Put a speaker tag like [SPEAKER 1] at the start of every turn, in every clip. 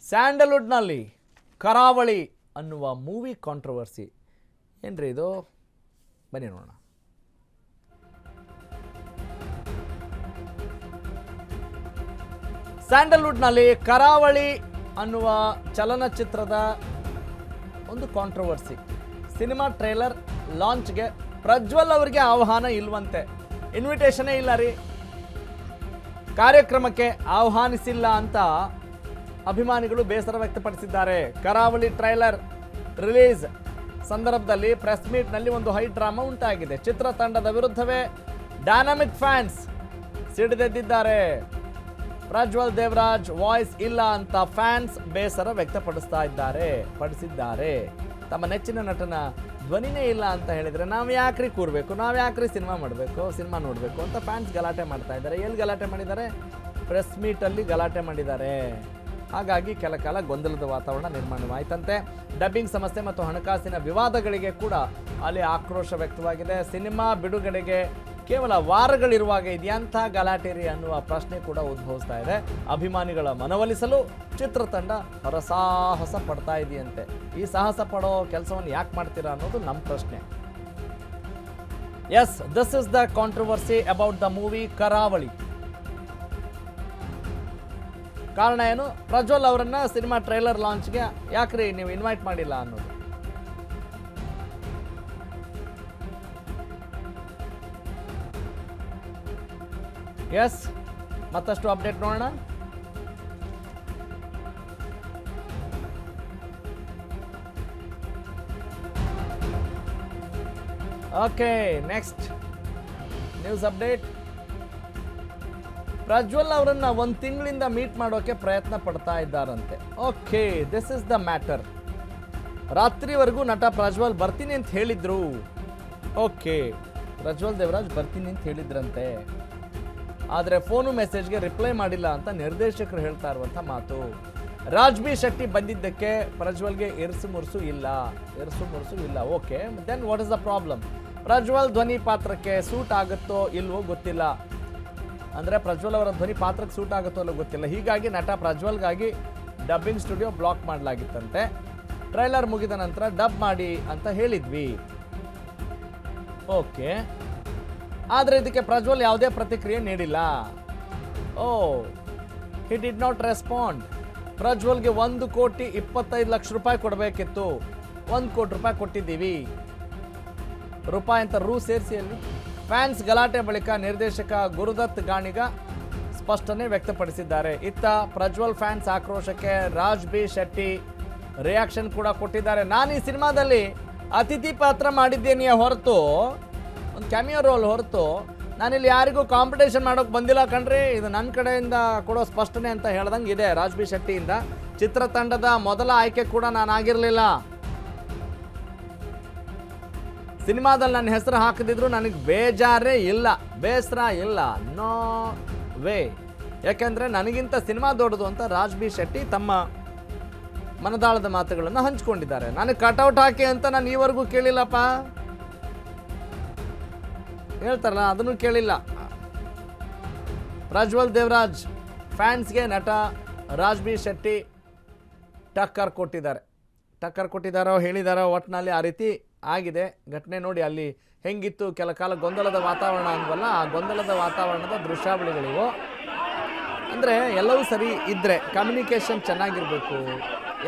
[SPEAKER 1] ಸ್ಯಾಂಡಲ್ವುಡ್ನಲ್ಲಿ ಕರಾವಳಿ ಅನ್ನುವ movie controversy ಏನ್ರಿ ಇದು? ಬನ್ನಿ ನೋಡೋಣ. ಸ್ಯಾಂಡಲ್ವುಡ್ನಲ್ಲಿ ಕರಾವಳಿ ಅನ್ನುವ ಚಲನಚಿತ್ರದ ಒಂದು ಕಾಂಟ್ರವರ್ಸಿ. ಸಿನಿಮಾ ಟ್ರೇಲರ್ ಲಾಂಚ್ಗೆ ಪ್ರಜ್ವಲ್ ಅವರಿಗೆ ಆಹ್ವಾನ ಇಲ್ವಂತೆ, ಇನ್ವಿಟೇಷನೇ ಇಲ್ಲ ರೀ, ಕಾರ್ಯಕ್ರಮಕ್ಕೆ ಆಹ್ವಾನಿಸಿಲ್ಲ ಅಂತ ಅಭಿಮಾನಿಗಳು ಬೇಸರ ವ್ಯಕ್ತಪಡಿಸಿದ್ದಾರೆ. ಕರಾವಳಿ ಟ್ರೈಲರ್ ರಿಲೀಸ್ ಸಂದರ್ಭದಲ್ಲಿ ಪ್ರೆಸ್ ಮೀಟ್ನಲ್ಲಿ ಒಂದು ಹೈ ಡ್ರಾಮಾ ಉಂಟಾಗಿದೆ. ಚಿತ್ರತಂಡದ ವಿರುದ್ಧವೇ ಡೈನಾಮಿಕ್ ಫ್ಯಾನ್ಸ್ ಸಿಡಿದೆದ್ದಿದ್ದಾರೆ. ಪ್ರಜ್ವಲ್ ದೇವರಾಜ್ ವಾಯ್ಸ್ ಇಲ್ಲ ಅಂತ ಫ್ಯಾನ್ಸ್ ಬೇಸರ ವ್ಯಕ್ತಪಡಿಸಿದ್ದಾರೆ. ತಮ್ಮ ನೆಚ್ಚಿನ ನಟನ ಧ್ವನಿನೇ ಇಲ್ಲ ಅಂತ ಹೇಳಿದರೆ ನಾವು ಯಾಕ್ರಿ ಕೂರಬೇಕು, ನಾವು ಯಾಕ್ರಿ ಸಿನಿಮಾ ನೋಡಬೇಕು ಅಂತ ಫ್ಯಾನ್ಸ್ ಗಲಾಟೆ ಮಾಡ್ತಾ ಇದ್ದಾರೆ. ಎಲ್ಲಿ ಗಲಾಟೆ ಮಾಡಿದ್ದಾರೆ? ಪ್ರೆಸ್ ಮೀಟಲ್ಲಿ ಗಲಾಟೆ ಮಾಡಿದ್ದಾರೆ. ಹಾಗಾಗಿ ಕೆಲ ಕಾಲ ಗೊಂದಲದ ವಾತಾವರಣ ನಿರ್ಮಾಣವಾಯಿತಂತೆ. ಡಬ್ಬಿಂಗ್ ಸಮಸ್ಯೆ ಮತ್ತು ಹಣಕಾಸಿನ ವಿವಾದಗಳಿಗೆ ಕೂಡ ಅಲ್ಲಿ ಆಕ್ರೋಶ ವ್ಯಕ್ತವಾಗಿದೆ. ಸಿನಿಮಾ ಬಿಡುಗಡೆಗೆ ಕೇವಲ ವಾರಗಳಿರುವಾಗ ಇದೆಯಂಥ ಗಲಾಟೆರಿ ಅನ್ನುವ ಪ್ರಶ್ನೆ ಕೂಡ ಉದ್ಭವಿಸ್ತಾ ಇದೆ. ಅಭಿಮಾನಿಗಳ ಮನವೊಲಿಸಲು ಚಿತ್ರತಂಡ ಹರಸಾಹಸ ಪಡ್ತಾ ಇದೆಯಂತೆ. ಈ ಸಾಹಸ ಪಡೋ ಕೆಲಸವನ್ನು ಯಾಕೆ ಮಾಡ್ತೀರಾ ಅನ್ನೋದು ನಮ್ಮ ಪ್ರಶ್ನೆ. Yes, this is the controversy about the movie Karavali. ಕಾರಣ ಏನು? ಪ್ರಜ್ವಲ್ ಅವರನ್ನ ಸಿನಿಮಾ ಟ್ರೈಲರ್ ಲಾಂಚ್ಗೆ ಯಾಕ್ರಿ ನೀವು ಇನ್ವೈಟ್ ಮಾಡಿಲ್ಲ ಅನ್ನೋದು. ಎಸ್, ಮತ್ತಷ್ಟು ಅಪ್ಡೇಟ್ ನೋಡೋಣ. Okay, next news update. Prajwal ಅವರನ್ನ ಒಂದು ತಿಂಗಳಿಂದ ಮೀಟ್ ಮಾಡೋಕೆ ಪ್ರಯತ್ನ ಪಡ್ತಾ ಇದ್ದಾರಂತೆ. Okay, this is the matter. ರಾತ್ರಿವರೆಗೂ ನಟ ಪ್ರಜ್ವಲ್ ಬರ್ತೀನಿ ಅಂತ ಹೇಳಿದ್ರು. ಓಕೆ, ಪ್ರಜ್ವಲ್ ದೇವರಾಜ್ ಬರ್ತೀನಿ ಅಂತ ಹೇಳಿದ್ರಂತೆ. ಆದರೆ ಫೋನು ಮೆಸೇಜ್ಗೆ ರಿಪ್ಲೈ ಮಾಡಿಲ್ಲ ಅಂತ ನಿರ್ದೇಶಕರು ಹೇಳ್ತಾ ಇರುವಂಥ ಮಾತು. ರಾಜ್ ಬಿ ಶೆಟ್ಟಿ ಬಂದಿದ್ದಕ್ಕೆ ಪ್ರಜ್ವಲ್ಗೆ ಇರಿಸು ಮುರುಸು ಇಲ್ಲ. Okay, then what is the problem? Prajwal ಧ್ವನಿ ಪಾತ್ರಕ್ಕೆ ಸೂಟ್ ಆಗುತ್ತೋ ಇಲ್ವೋ ಗೊತ್ತಿಲ್ಲ. ಅಂದರೆ ಪ್ರಜ್ವಲ್ ಅವರ ಧ್ವನಿ ಪಾತ್ರಕ್ಕೆ ಸೂಟ್ ಆಗುತ್ತೋ ಅಲ್ಲೋ ಗೊತ್ತಿಲ್ಲ. ಹೀಗಾಗಿ ನಟ ಪ್ರಜ್ವಲ್ಗಾಗಿ ಡಬ್ಬಿಂಗ್ ಸ್ಟುಡಿಯೋ ಬ್ಲಾಕ್ ಮಾಡಲಾಗಿತ್ತಂತೆ. ಟ್ರೈಲರ್ ಮುಗಿದ ನಂತರ ಡಬ್ ಮಾಡಿ ಅಂತ ಹೇಳಿದ್ವಿ. ಓಕೆ, ಆದರೆ ಇದಕ್ಕೆ ಪ್ರಜ್ವಲ್ ಯಾವುದೇ ಪ್ರತಿಕ್ರಿಯೆ ನೀಡಿಲ್ಲ. He did not respond. ಪ್ರಜ್ವಲ್ಗೆ 1,25,00,000 ಕೊಡಬೇಕಿತ್ತು. 1 ಕೋಟಿ ರೂಪಾಯಿ ಕೊಟ್ಟಿದ್ದೀವಿ. ರೂಪಾಯಿ ಅಂತ ರೂ ಸೇರಿಸಿ ಅಲ್ಲಿ. ಫ್ಯಾನ್ಸ್ ಗಲಾಟೆ ಬಳಿಕ ನಿರ್ದೇಶಕ ಗುರುದತ್ ಗಾಣಿಗ ಸ್ಪಷ್ಟನೆ ವ್ಯಕ್ತಪಡಿಸಿದ್ದಾರೆ. ಇತ್ತ ಪ್ರಜ್ವಲ್ ಫ್ಯಾನ್ಸ್ ಆಕ್ರೋಶಕ್ಕೆ ರಾಜ್ ಬಿ ಶೆಟ್ಟಿ ರಿಯಾಕ್ಷನ್ ಕೂಡ ಕೊಟ್ಟಿದ್ದಾರೆ. ನಾನು ಈ ಸಿನಿಮಾದಲ್ಲಿ ಅತಿಥಿ ಪಾತ್ರ ಮಾಡಿದ್ದೇನೆಯೇ ಹೊರತು, ಒಂದು ಕ್ಯಾಮಿಯೋ ರೋಲ್ ಹೊರತು ನಾನಿಲ್ಲಿ ಯಾರಿಗೂ ಕಾಂಪಿಟೇಷನ್ ಮಾಡೋಕೆ ಬಂದಿಲ್ಲ ಕಣ್ರಿ. ಇದು ನನ್ನ ಕಡೆಯಿಂದ ಕೊಡೋ ಸ್ಪಷ್ಟನೆ ಅಂತ ಹೇಳ್ದಂಗೆ ಇದೆ ರಾಜ್ ಬಿ ಶೆಟ್ಟಿಯಿಂದ. ಚಿತ್ರತಂಡದ ಮೊದಲ ಆಯ್ಕೆ ಕೂಡ ನಾನು ಆಗಿರಲಿಲ್ಲ. ಸಿನಿಮಾದಲ್ಲಿ ನನ್ನ ಹೆಸರು ಹಾಕದಿದ್ರು ನನಗೆ ಬೇಜಾರೇ ಇಲ್ಲ, ಬೇಸರ ಇಲ್ಲ, ನೋ ವೇ. ಯಾಕೆಂದರೆ ನನಗಿಂತ ಸಿನಿಮಾ ದೊಡ್ಡದು ಅಂತ ರಾಜ್ ಬಿ ಶೆಟ್ಟಿ ತಮ್ಮ ಮನದಾಳದ ಮಾತುಗಳನ್ನು ಹಂಚಿಕೊಂಡಿದ್ದಾರೆ. ನನಗೆ ಕಟೌಟ್ ಹಾಕಿ ಅಂತ ನಾನು ಈವರೆಗೂ ಕೇಳಿಲ್ಲಪ್ಪ, ಹೇಳ್ತಾರಲ್ಲ ಅದನ್ನು ಕೇಳಿಲ್ಲ. ಪ್ರಜ್ವಲ್ ದೇವರಾಜ್ ಫ್ಯಾನ್ಸ್ಗೆ ನಟ ರಾಜ್ ಬಿ ಶೆಟ್ಟಿ ಟಕ್ಕರ್ ಕೊಟ್ಟಿದ್ದಾರೋ ಹೇಳಿದಾರೋ, ಒಟ್ಟಿನಲ್ಲಿ ಆ ರೀತಿ ಆಗಿದೆ ಘಟನೆ. ನೋಡಿ ಅಲ್ಲಿ ಹೆಂಗಿತ್ತು ಕೆಲ ಕಾಲ ಗೊಂದಲದ ವಾತಾವರಣ ಅಂದ್ವಲ್ಲ, ಆ ಗೊಂದಲದ ವಾತಾವರಣದ ದೃಶ್ಯಾವಳಿಗಳಿವು. ಅಂದರೆ ಎಲ್ಲವೂ ಸರಿ ಇದ್ದರೆ ಕಮ್ಯುನಿಕೇಷನ್ ಚೆನ್ನಾಗಿರಬೇಕು.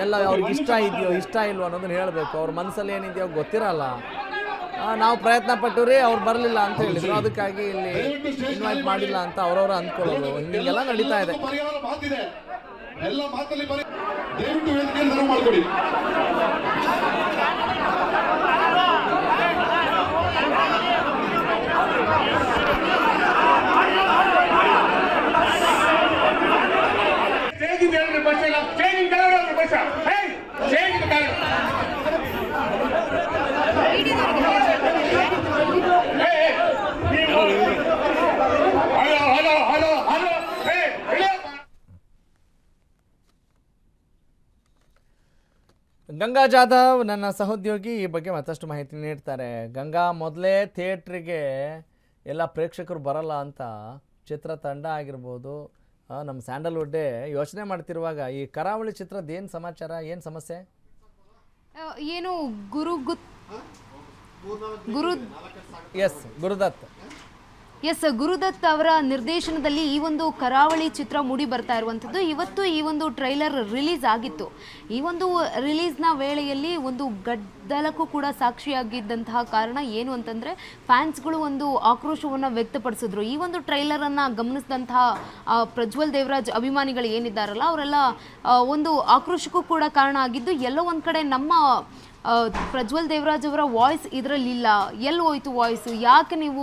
[SPEAKER 1] ಎಲ್ಲ ಅವ್ರಿಗೆ ಇಷ್ಟ ಇದೆಯೋ ಇಷ್ಟ ಇಲ್ವೋ ಅನ್ನೋದನ್ನ ಹೇಳಬೇಕು. ಅವ್ರ ಮನಸ್ಸಲ್ಲಿ ಏನಿದೆಯೋ ಗೊತ್ತಿರಲ್ಲ. ನಾವು ಪ್ರಯತ್ನ ಪಟ್ಟು ರೀ ಅವ್ರು ಬರಲಿಲ್ಲ ಅಂತ ಹೇಳಿದ್ರು, ಅದಕ್ಕಾಗಿ ಇಲ್ಲಿ ಇನ್ವೈಟ್ ಮಾಡಿಲ್ಲ ಅಂತ ಅವ್ರವ್ರು ಅಂದ್ಕೊಳ್ಳೋದು, ಹಿಂಗೆಲ್ಲ ನಡೀತಾ ಇದೆ. ಗಂಗಾ ಜಾಧವ್ ನನ್ನ ಸಹೋದ್ಯೋಗಿ ಈ ಬಗ್ಗೆ ಮತ್ತಷ್ಟು ಮಾಹಿತಿ ನೀಡ್ತಾರೆ. ಗಂಗಾ, ಮೊದಲೇ ಥಿಯೇಟ್ರಿಗೆ ಎಲ್ಲ ಪ್ರೇಕ್ಷಕರು ಬರಲ್ಲ ಅಂತ ಚಿತ್ರತಂಡ ಆಗಿರ್ಬೋದು ನಮ್ಮ ಸ್ಯಾಂಡಲ್ವುಡ್ಡೇ ಯೋಚನೆ ಮಾಡ್ತಿರುವಾಗ ಈ ಕರಾವಳಿ ಚಿತ್ರದ ಏನು ಸಮಾಚಾರ, ಏನು ಸಮಸ್ಯೆ?
[SPEAKER 2] ಏನು ಗುರು
[SPEAKER 1] ಗುರುದತ್
[SPEAKER 2] ಗುರುದತ್ ಅವರ ನಿರ್ದೇಶನದಲ್ಲಿ ಈ ಒಂದು ಕರಾವಳಿ ಚಿತ್ರ ಮೂಡಿ ಬರ್ತಾ ಇರುವಂಥದ್ದು. ಇವತ್ತು ಈ ಒಂದು ಟ್ರೈಲರ್ ರಿಲೀಸ್ ಆಗಿತ್ತು. ಈ ಒಂದು ರಿಲೀಸ್ನ ವೇಳೆಯಲ್ಲಿ ಒಂದು ಗದ್ದಲಕ್ಕೂ ಕೂಡ ಸಾಕ್ಷಿಯಾಗಿದ್ದಂತಹ ಕಾರಣ ಏನು ಅಂತಂದರೆ, ಫ್ಯಾನ್ಸ್ಗಳು ಒಂದು ಆಕ್ರೋಶವನ್ನು ವ್ಯಕ್ತಪಡಿಸಿದ್ರು. ಈ ಒಂದು ಟ್ರೈಲರನ್ನು ಗಮನಿಸಿದಂತಹ ಪ್ರಜ್ವಲ್ ದೇವರಾಜ್ ಅಭಿಮಾನಿಗಳು ಏನಿದ್ದಾರಲ್ಲ ಅವರೆಲ್ಲ ಒಂದು ಆಕ್ರೋಶಕ್ಕೂ ಕೂಡ ಕಾರಣ ಆಗಿದ್ದು, ಎಲ್ಲೋ ಒಂದು ಕಡೆ ನಮ್ಮ ಪ್ರಜ್ವಲ್ ದೇವರಾಜ್ ಅವರ ವಾಯ್ಸ್ ಇದರಲ್ಲಿಲ್ಲ, ಎಲ್ಲಿ ಹೋಯ್ತು ವಾಯ್ಸು, ಯಾಕೆ ನೀವು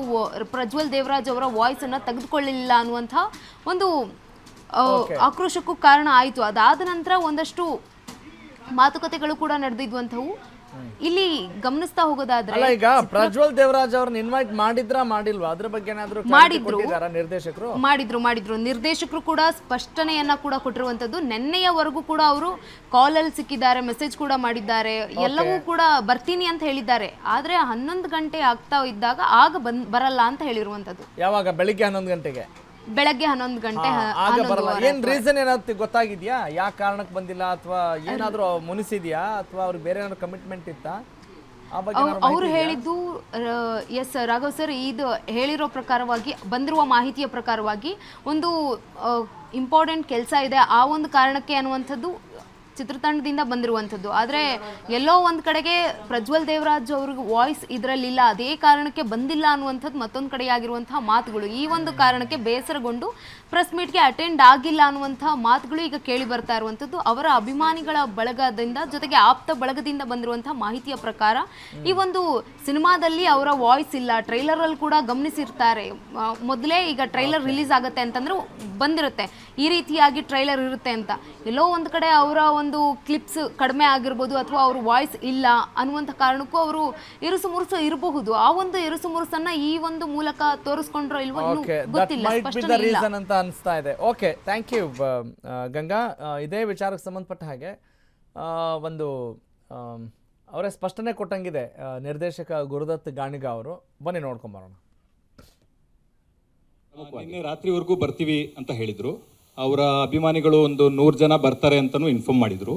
[SPEAKER 2] ಪ್ರಜ್ವಲ್ ದೇವರಾಜ್ ಅವರ ವಾಯ್ಸನ್ನು ತೆಗೆದುಕೊಳ್ಳಲಿಲ್ಲ ಅನ್ನುವಂಥ ಒಂದು ಆಕ್ರೋಶಕ್ಕೂ ಕಾರಣ ಆಯಿತು. ಅದಾದ ನಂತರ ಒಂದಷ್ಟು ಮಾತುಕತೆಗಳು ಕೂಡ ನಡೆದಿದ್ವಂಥವು. ಇಲ್ಲಿ ಗಮನಿಸ್ತಾ ಹೋಗೋದಾದ್ರೆ,
[SPEAKER 1] ಈಗ ಪ್ರಜ್ವಲ್ ದೇವರಾಜ್ ಅವ್ರನ್ನ ಇನ್ವೈಟ್ ಮಾಡಿಲ್ವಾ, ಅದ್ರ ಬಗ್ಗೆ
[SPEAKER 2] ಮಾಡಿದ್ರು ನಿರ್ದೇಶಕರು ಕೂಡ ಸ್ಪಷ್ಟನೆಯನ್ನ ಕೂಡ ಕೊಟ್ಟಿರುವಂತದ್ದು. ನಿನ್ನೆಯವರೆಗೂ ಕೂಡ ಅವರು ಕಾಲಲ್ಲಿ ಸಿಕ್ಕಿದ್ದಾರೆ, ಮೆಸೇಜ್ ಕೂಡ ಮಾಡಿದ್ದಾರೆ, ಎಲ್ಲವೂ ಕೂಡ ಬರ್ತೀನಿ ಅಂತ ಹೇಳಿದ್ದಾರೆ. ಆದ್ರೆ 11 ಗಂಟೆ ಆಗ್ತಾ ಇದ್ದಾಗ ಆಗ ಬರಲ್ಲ ಅಂತ ಹೇಳಿರುವಂತದ್ದು.
[SPEAKER 1] ಯಾವಾಗ? ಬೆಳಿಗ್ಗೆ 11 ಗಂಟೆಗೆ.
[SPEAKER 2] ಬೆಳಗ್ಗೆ 11 ಗಂಟೆ.
[SPEAKER 1] ಏನ್ ರೀಸನ್ ಏನಾದ್ರು ಗೊತ್ತಾಗಿದ್ಯಾ? ಯಾವ ಕಾರಣಕ್ಕೆ ಬಂದಿಲ್ಲ, ಅಥವಾ ಏನಾದ್ರು ಮುನಿಸಿದ್ಯಾ, ಅಥವಾ ಅವ್ರಿಗೆ ಬೇರೆ ಏನಾದ್ರು ಕಮಿಟ್ಮೆಂಟ್ ಇತ್ತಾ?
[SPEAKER 2] ಅವರು ಹೇಳಿದ್ದು ಎಸ್ ರಾಘವ್ ಸರ್, ಇದು ಹೇಳಿರೋ ಪ್ರಕಾರವಾಗಿ, ಬಂದಿರುವ ಮಾಹಿತಿಯ ಪ್ರಕಾರವಾಗಿ ಒಂದು ಇಂಪಾರ್ಟೆಂಟ್ ಕೆಲಸ ಇದೆ, ಆ ಒಂದು ಕಾರಣಕ್ಕೆ ಅನ್ನುವಂಥದ್ದು ಚಿತ್ರತಂಡದಿಂದ ಬಂದಿರುವಂಥದ್ದು. ಆದರೆ ಎಲ್ಲೋ ಒಂದು ಕಡೆಗೆ ಪ್ರಜ್ವಲ್ ದೇವರಾಜ್ ಅವ್ರಿಗೆ ವಾಯ್ಸ್ ಇದರಲ್ಲಿಲ್ಲ, ಅದೇ ಕಾರಣಕ್ಕೆ ಬಂದಿಲ್ಲ ಅನ್ನುವಂಥದ್ದು ಮತ್ತೊಂದು ಕಡೆಯಾಗಿರುವಂತಹ ಮಾತುಗಳು. ಈ ಒಂದು ಕಾರಣಕ್ಕೆ ಬೇಸರಗೊಂಡು ಪ್ರೆಸ್ ಮೀಟ್ಗೆ ಅಟೆಂಡ್ ಆಗಿಲ್ಲ ಅನ್ನುವಂತಹ ಮಾತುಗಳು ಈಗ ಕೇಳಿ ಬರ್ತಾ ಇರುವಂಥದ್ದು. ಅವರ ಅಭಿಮಾನಿಗಳ ಬಳಗದಿಂದ, ಜೊತೆಗೆ ಆಪ್ತ ಬಳಗದಿಂದ ಬಂದಿರುವಂತಹ ಮಾಹಿತಿಯ ಪ್ರಕಾರ ಈ ಒಂದು ಸಿನಿಮಾದಲ್ಲಿ ಅವರ ವಾಯ್ಸ್ ಇಲ್ಲ. ಟ್ರೈಲರಲ್ಲಿ ಕೂಡ ಗಮನಿಸಿರ್ತಾರೆ, ಮೊದಲೇ ಈಗ ಟ್ರೈಲರ್ ರಿಲೀಸ್ ಆಗುತ್ತೆ ಅಂತಂದ್ರೆ ಬಂದಿರುತ್ತೆ ಈ ರೀತಿಯಾಗಿ ಟ್ರೈಲರ್ ಇರುತ್ತೆ ಅಂತ. ಎಲ್ಲೋ ಒಂದು ಕಡೆ ಅವರ ಒಂದು ಕ್ಲಿಪ್ಸ್ ಕಡಿಮೆ ಆಗಿರ್ಬೋದು, ಅಥವಾ ಅವ್ರ ವಾಯ್ಸ್ ಇಲ್ಲ ಅನ್ನುವಂಥ ಕಾರಣಕ್ಕೂ ಅವರು ಇರುಸು ಮುರುಸು ಇರಬಹುದು. ಆ ಒಂದು ಇರುಸು ಮುರುಸನ್ನ ಈ ಒಂದು ಮೂಲಕ ತೋರಿಸ್ಕೊಂಡ್ರೋ ಇಲ್ವೋ ಗೊತ್ತಿಲ್ಲ, ಸ್ಪಷ್ಟನೆ ಇಲ್ಲ
[SPEAKER 1] ಅಂತ ಅನಿಸ್ತಾ ಇದೆ. Okay, thank you Ganga. ಇದೇ ವಿಚಾರಕ್ಕೆ ಸಂಬಂಧಪಟ್ಟ ಹಾಗೆ ಒಂದು ಅವರೇ ಸ್ಪಷ್ಟನೆ ಕೊಟ್ಟಂಗಿದೆ ನಿರ್ದೇಶಕ ಗುರುದತ್ ಗಾಣಿಗ ಅವರು. ಬನ್ನಿ ನೋಡ್ಕೊಂಬರೋಣ.
[SPEAKER 3] ನಿನ್ನೆ ರಾತ್ರಿವರೆಗೂ ಬರ್ತೀವಿ ಅಂತ ಹೇಳಿದ್ರು. ಅವರ ಅಭಿಮಾನಿಗಳು ಒಂದು 100 ಜನ ಬರ್ತಾರೆ ಅಂತಲೂ ಇನ್ಫಾರ್ಮ್ ಮಾಡಿದರು.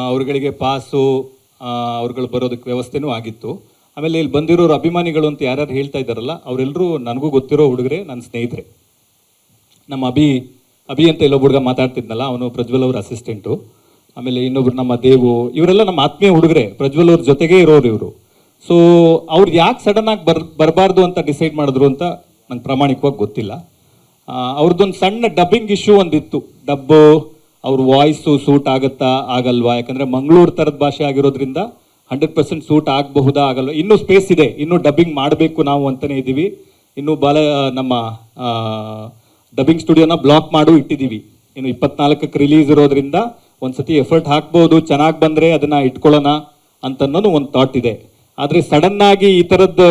[SPEAKER 3] ಅವ್ರುಗಳಿಗೆ ಪಾಸು, ಅವ್ರುಗಳು ಬರೋದಕ್ಕೆ ವ್ಯವಸ್ಥೆನೂ ಆಗಿತ್ತು. ಆಮೇಲೆ ಇಲ್ಲಿ ಬಂದಿರೋರು ಅಭಿಮಾನಿಗಳು ಅಂತ ಯಾರ್ಯಾರು ಹೇಳ್ತಾ ಇದ್ದಾರಲ್ಲ, ಅವರೆಲ್ಲರೂ ನನಗೂ ಗೊತ್ತಿರೋ ಹುಡುಗರೆ, ನನ್ನ ಸ್ನೇಹಿತರೆ. ನಮ್ಮ ಅಭಿ ಅಂತ ಇಲ್ಲೊಬ್ಬ ಹುಡುಗ ಮಾತಾಡ್ತಿದ್ನಲ್ಲ, ಅವನು ಪ್ರಜ್ವಲ್ ಅವ್ರ ಅಸಿಸ್ಟೆಂಟು. ಆಮೇಲೆ ಇನ್ನೊಬ್ರು ನಮ್ಮ ದೇವು, ಇವರೆಲ್ಲ ನಮ್ಮ ಆತ್ಮೀಯ ಹುಡುಗರೆ, ಪ್ರಜ್ವಲ್ ಅವ್ರ ಜೊತೆಗೇ ಇರೋರು ಇವರು. ಸೊ ಅವ್ರು ಯಾಕೆ ಸಡನ್ ಆಗಿ ಬರಬಾರ್ದು ಅಂತ ಡಿಸೈಡ್ ಮಾಡಿದ್ರು ಅಂತ ನಂಗೆ ಪ್ರಾಮಾಣಿಕವಾಗಿ ಗೊತ್ತಿಲ್ಲ. ಅವ್ರದ್ದೊಂದು ಸಣ್ಣ ಡಬ್ಬಿಂಗ್ ಇಶ್ಯೂ ಒಂದಿತ್ತು. ಡಬ್ಬು ಅವ್ರ ವಾಯ್ಸು ಸೂಟ್ ಆಗುತ್ತಾ ಆಗಲ್ವಾ, ಯಾಕಂದರೆ ಮಂಗಳೂರು ಥರದ ಭಾಷೆ ಆಗಿರೋದ್ರಿಂದ 100% ಸೂಟ್ ಆಗಬಹುದಾ ಆಗಲ್ವಾ, ಇನ್ನೂ ಸ್ಪೇಸ್ ಇದೆ, ಇನ್ನೂ ಡಬ್ಬಿಂಗ್ ಮಾಡಬೇಕು ನಾವು ಅಂತಲೇ ಇದ್ದೀವಿ. ಇನ್ನೂ ನಮ್ಮ ಡಬ್ಬಿಂಗ್ ಸ್ಟುಡಿಯೋನ ಬ್ಲಾಕ್ ಮಾಡು ಇಟ್ಟಿದ್ದೀವಿ. ಇನ್ನು 24ಕ್ಕೆ ರಿಲೀಸ್ ಇರೋದ್ರಿಂದ ಒಂದ್ಸತಿ ಎಫರ್ಟ್ ಹಾಕ್ಬೋದು, ಚೆನ್ನಾಗಿ ಬಂದರೆ ಅದನ್ನು ಇಟ್ಕೊಳ್ಳೋಣ ಅಂತನ್ನೋದು ಒಂದು ಥಾಟ್ ಇದೆ. ಆದರೆ ಸಡನ್ನಾಗಿ ಈ ಥರದ್ದು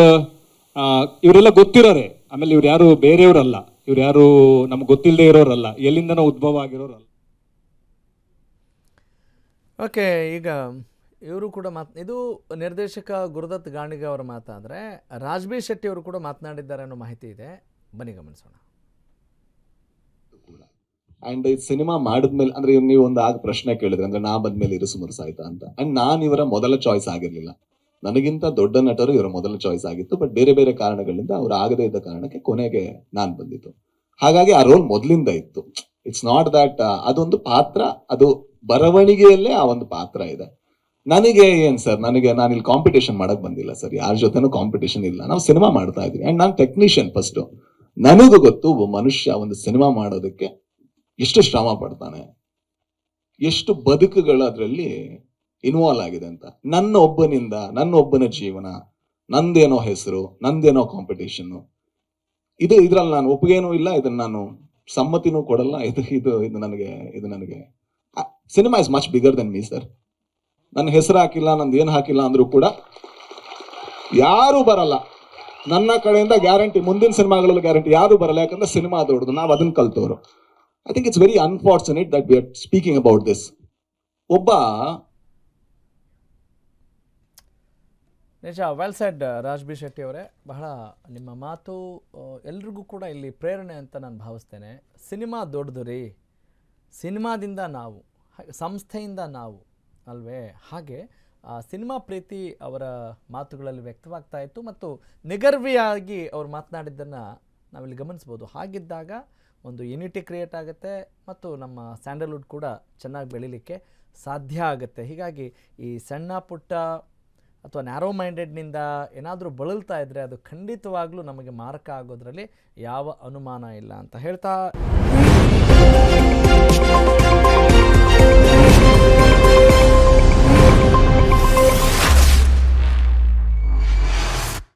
[SPEAKER 3] ಇವರೆಲ್ಲ ಗೊತ್ತಿರೋರೆ, ಆಮೇಲೆ ಇವ್ರು ಯಾರು ಬೇರೆಯವರಲ್ಲ, ಇವ್ರು ಯಾರು ನಮ್ಗೆ ಗೊತ್ತಿಲ್ಲದೆ ಇರೋರಲ್ಲ, ಎಲ್ಲಿಂದನೋ ಉದ್ಭವ ಆಗಿರೋರಲ್ಲ.
[SPEAKER 1] ಓಕೆ, ಈಗ ಇವರು ಕೂಡ ಇದು ನಿರ್ದೇಶಕ ಗುರುದತ್ ಗಾಣಿಗ ಅವರ ಮಾತಾದರೆ, ರಾಜ್ಬಿ ಶೆಟ್ಟಿ ಅವರು ಕೂಡ ಮಾತನಾಡಿದ್ದಾರೆ ಅನ್ನೋ ಮಾಹಿತಿ ಇದೆ. ಬನ್ನಿ ಗಮನಿಸೋಣ.
[SPEAKER 4] ಅಂಡ್ ಈ ಸಿನಿಮಾ ಮಾಡಿದ್ಮೇಲೆ, ಅಂದ್ರೆ ನೀವು ಒಂದು ಆಗ ಪ್ರಶ್ನೆ ಕೇಳಿದ್ರೆ, ಅಂದ್ರೆ ನಾ ಬಂದ್ಮೇಲೆ ಇರುಸು ಮುರುಸು ಆಯ್ತಾ ಅಂತ. ಅಂಡ್ ನಾನು ಇವರ ಮೊದಲ ಚಾಯ್ಸ್ ಆಗಿರ್ಲಿಲ್ಲ, ನನಗಿಂತ ದೊಡ್ಡ ನಟರು ಇವರ ಮೊದಲ ಚಾಯ್ಸ್ ಆಗಿತ್ತು. ಬಟ್ ಬೇರೆ ಬೇರೆ ಕಾರಣಗಳಿಂದ ಅವ್ರು ಆಗದೇ ಇದ್ದ ಕಾರಣಕ್ಕೆ ಕೊನೆಗೆ ನಾನು ಬಂದಿತ್ತು. ಹಾಗಾಗಿ ಆ ರೋಲ್ ಮೊದಲಿಂದ ಇತ್ತು. ಇಟ್ಸ್ ನಾಟ್ ದಟ್ ಅದೊಂದು ಪಾತ್ರ, ಅದು ಬರವಣಿಗೆಯಲ್ಲೇ ಆ ಒಂದು ಪಾತ್ರ ಇದೆ. ನನಗೆ ಏನ್ ಸರ್, ನಾನು ಇಲ್ಲಿ ಕಾಂಪಿಟೇಷನ್ ಮಾಡಕ್ ಬಂದಿಲ್ಲ ಸರ್, ಯಾರ ಜೊತೆನೂ ಕಾಂಪಿಟೇಷನ್ ಇಲ್ಲ. ನಾವು ಸಿನಿಮಾ ಮಾಡ್ತಾ ಇದ್ವಿ. ಅಂಡ್ ನಾನು ಟೆಕ್ನಿಷಿಯನ್. ಫಸ್ಟ್ ನನಗೂ ಗೊತ್ತು ಒಬ್ಬ ಮನುಷ್ಯ ಒಂದು ಸಿನಿಮಾ ಮಾಡೋದಕ್ಕೆ ಎಷ್ಟು ಶ್ರಮ ಪಡ್ತಾನೆ, ಎಷ್ಟು ಬದುಕುಗಳು ಅದರಲ್ಲಿ ಇನ್ವಾಲ್ವ್ ಆಗಿದೆ ಅಂತ. ನನ್ನ ಒಬ್ಬನ ಜೀವನ, ನಂದೇನೋ ಹೆಸರು, ನಂದೇನೋ ಕಾಂಪಿಟೇಷನ್, ಇದ್ರಲ್ಲಿ ನಾನು ಒಪ್ಪಿಗೇನೂ ಇಲ್ಲ, ಇದನ್ನ ನಾನು ಸಮ್ಮತಿನೂ ಕೊಡಲ್ಲ. ಇದು ನನಗೆ cinema is much bigger then me sir. ನನ್ನ ಹೆಸರು ಹಾಕಿಲ್ಲ, ನಂದು ಏನು ಹಾಕಿಲ್ಲ ಅಂದ್ರೂ ಕೂಡ ಯಾರು ಬರಲ್ಲ ನನ್ನ ಕಡೆಯಿಂದ, ಗ್ಯಾರಂಟಿ. ಮುಂದಿನ ಸಿನಿಮಾಗಳಲ್ಲಿ ಗ್ಯಾರಂಟಿ ಯಾರು ಬರಲ್ಲ, ಯಾಕಂದ್ರೆ ಸಿನಿಮಾ ದೊಡ್ಡದು, ನಾವು ಅದನ್ನ ಕಲ್ತವ್ರು. I think it's very unfortunate that we are speaking about this. ಒಬ್ಬ
[SPEAKER 1] ನಿಜ, well shed Raj B Shetty ಅವರೇ. ಬಹಳ ನಿಮ್ಮ ಮಾತು ಎಲ್ರಿಗೂ ಕೂಡ ಇಲ್ಲಿ ಪ್ರೇರಣೆ ಅಂತ ನಾನು ಭಾವಿಸ್ತೇನೆ. ಸಿನಿಮಾ ದೊಡ್ಡದು ರೀ, ಸಿನಿಮಾದಿಂದ ನಾವು, ಸಂಸ್ಥೆಯಿಂದ ನಾವು ಅಲ್ವೇ? ಹಾಗೆ ಸಿನಿಮಾ ಪ್ರೀತಿ ಅವರ ಮಾತುಗಳಲ್ಲಿ ವ್ಯಕ್ತವಾಗ್ತಾ ಇತ್ತು ಮತ್ತು ನಿಗರ್ವಿಯಾಗಿ ಅವ್ರು ಮಾತನಾಡಿದ್ದನ್ನು ನಾವಿಲ್ಲಿ ಗಮನಿಸ್ಬೋದು. ಹಾಗಿದ್ದಾಗ ಒಂದು ಯುನಿಟಿ ಕ್ರಿಯೇಟ್ ಆಗುತ್ತೆ ಮತ್ತು ನಮ್ಮ ಸ್ಯಾಂಡಲ್ವುಡ್ ಕೂಡ ಚೆನ್ನಾಗಿ ಬೆಳೀಲಿಕ್ಕೆ ಸಾಧ್ಯ ಆಗುತ್ತೆ. ಹೀಗಾಗಿ ಈ ಸಣ್ಣ ಪುಟ್ಟ ಅಥವಾ ನ್ಯಾರೋ ಮೈಂಡೆಡ್ನಿಂದ ಏನಾದರೂ ಬಳಲ್ತಾ ಇದ್ದರೆ ಅದು ಖಂಡಿತವಾಗ್ಲೂ ನಮಗೆ ಮಾರಕ ಆಗೋದ್ರಲ್ಲಿ ಯಾವ ಅನುಮಾನ ಇಲ್ಲ ಅಂತ ಹೇಳ್ತಾ